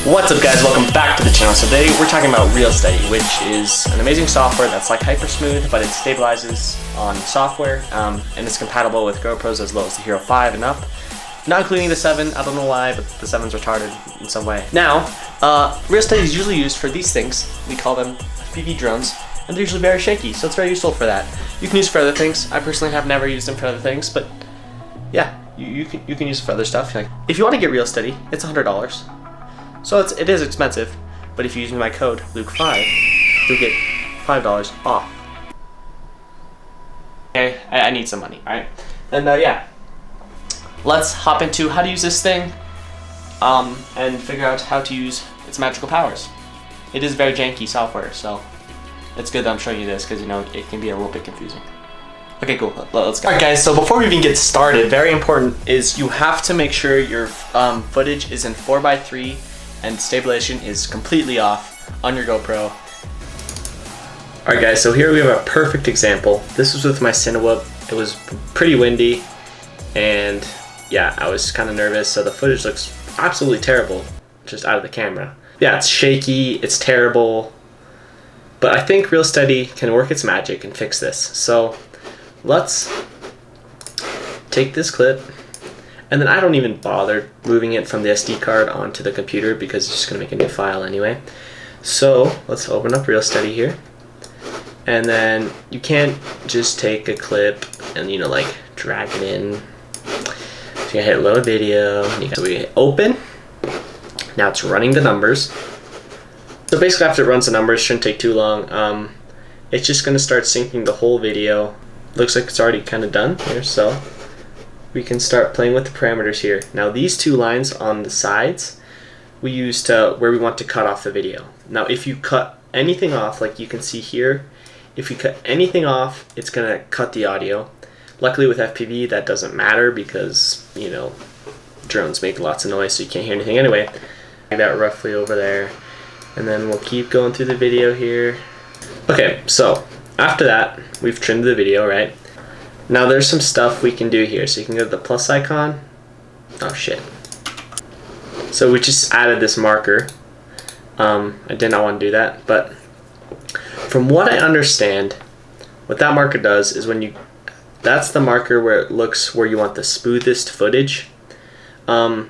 What's up guys, welcome back to the channel. So today we're talking about Reelsteady, which is an amazing software that's like hyper smooth, but it stabilizes on software, and it's compatible with GoPros as low as the Hero 5 and up. Not including the 7, I don't know why, but the 7's retarded in some way. Now, Reelsteady is usually used for these things. We call them FPV drones, and they're usually very shaky, so it's very useful for that. You can use it for other things. I personally have never used them for other things, but yeah, you can use it for other stuff. Like, if you want to get Reelsteady, it's $100. So it is expensive, but if you use my code Luke5, you'll get $5 off. Okay, I need some money, alright? And yeah, let's hop into how to use this thing, and figure out how to use its magical powers. It is very janky software, so it's good that I'm showing you this because, you know, it can be a little bit confusing. Okay, cool. Let's go. Alright guys, so before we even get started, very important is you have to make sure your footage is in 4:3 and stabilization is completely off on your GoPro. Alright guys, so here we have a perfect example. This was with my Cinewhoop. It was pretty windy, and yeah, I was kind of nervous, so the footage looks absolutely terrible just out of the camera. Yeah, it's shaky, it's terrible, but I think Reelsteady can work its magic and fix this. So let's take this clip, and then I don't even bother moving it from the SD card onto the computer because it's just going to make a new file anyway. So let's open up Reelsteady here, and then you can't just take a clip and, you know, like drag it in. So you hit load video, so we hit open. Now it's running the numbers. So basically after it runs the numbers, shouldn't take too long. It's just going to start syncing the whole video. Looks like it's already kind of done here, so we can start playing with the parameters here. Now these two lines on the sides we use to where we want to cut off the video. Now if you cut anything off, like you can see here, if you cut anything off, it's gonna cut the audio. Luckily with FPV that doesn't matter because, you know, drones make lots of noise so you can't hear anything anyway. Like that roughly over there, and then we'll keep going through the video here. Okay, so after that we've trimmed the video, right? Now there's some stuff we can do here. So you can go to the plus icon. Oh shit. So we just added this marker. I did not want to do that, but from what I understand, what that marker does is that's the marker where it looks where you want the smoothest footage. I've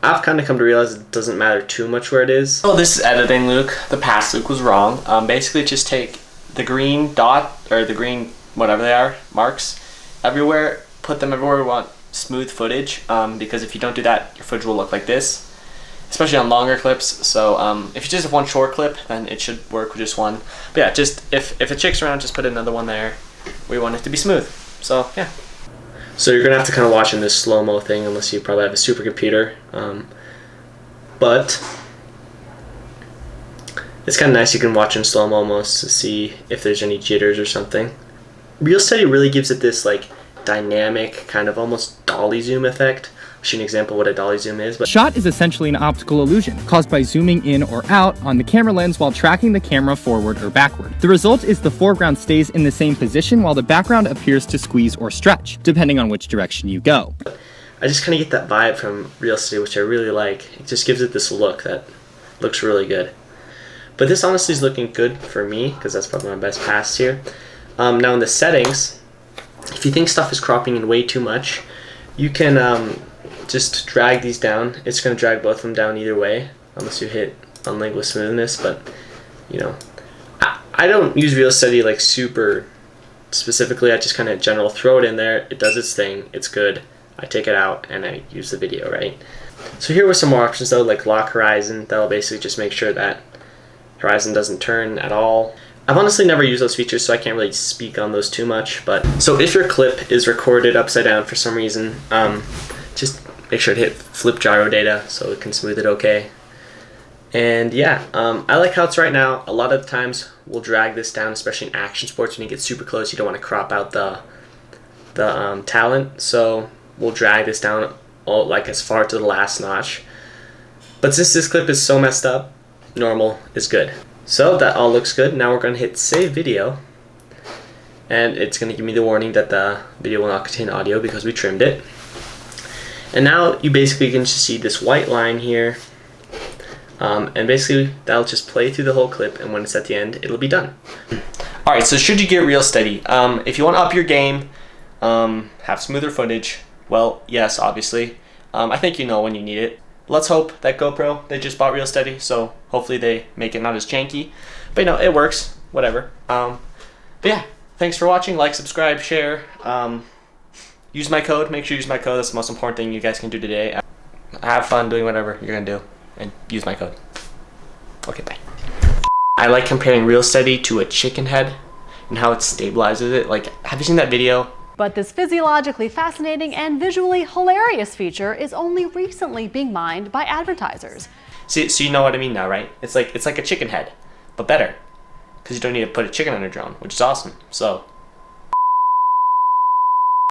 kind of come to realize it doesn't matter too much where it is. Oh, this is editing Luke. The past Luke was wrong. Basically just take the green dot, or the green whatever they are, marks, everywhere, put them everywhere we want smooth footage, because if you don't do that, your footage will look like this, especially on longer clips. So if you just have one short clip, then it should work with just one. But yeah, just if it chicks around, just put another one there. We want it to be smooth. So yeah. So you're gonna have to kind of watch in this slow-mo thing unless you probably have a supercomputer. But it's kind of nice, you can watch in slow-mo almost to see if there's any jitters or something. Reelsteady really gives it this like dynamic kind of almost dolly zoom effect. I'll show you an example of what a dolly zoom is. But shot is essentially an optical illusion caused by zooming in or out on the camera lens while tracking the camera forward or backward. The result is the foreground stays in the same position while the background appears to squeeze or stretch, depending on which direction you go. I just kind of get that vibe from Reelsteady, which I really like. It just gives it this look that looks really good. But this honestly is looking good for me because that's probably my best pass here. Now in the settings, if you think stuff is cropping in way too much, you can just drag these down. It's going to drag both of them down either way, unless you hit unlink with smoothness. But, you know, I don't use Reelsteady like super specifically. I just kind of general throw it in there. It does its thing. It's good. I take it out and I use the video, right? So here were some more options though, like lock horizon. That'll basically just make sure that horizon doesn't turn at all. I've honestly never used those features, so I can't really speak on those too much. But so if your clip is recorded upside down for some reason, just make sure to hit flip gyro data so it can smooth it okay. And yeah, I like how it's right now. A lot of times we'll drag this down, especially in action sports when you get super close. You don't want to crop out the talent, so we'll drag this down like as far to the last notch. But since this clip is so messed up, normal is good. So that all looks good. Now we're going to hit save video, and it's going to give me the warning that the video will not contain audio because we trimmed it. And now you basically can just see this white line here And basically that'll just play through the whole clip, and when it's at the end, it'll be done. All right, so should you get Reelsteady? If you want to up your game, have smoother footage, well, yes, obviously. I think you know when you need it. Let's hope that GoPro, they just bought Reelsteady, so hopefully they make it not as janky. But you know, it works, whatever. But yeah, thanks for watching. Like, subscribe, share. Use my code. Make sure you use my code. That's the most important thing you guys can do today. Have fun doing whatever you're gonna do, and use my code. Okay, bye. I like comparing Reelsteady to a chicken head and how it stabilizes it. Like, have you seen that video? But this physiologically fascinating and visually hilarious feature is only recently being mined by advertisers. See, so you know what I mean now, right? It's like a chicken head, but better, because you don't need to put a chicken on a drone, which is awesome. So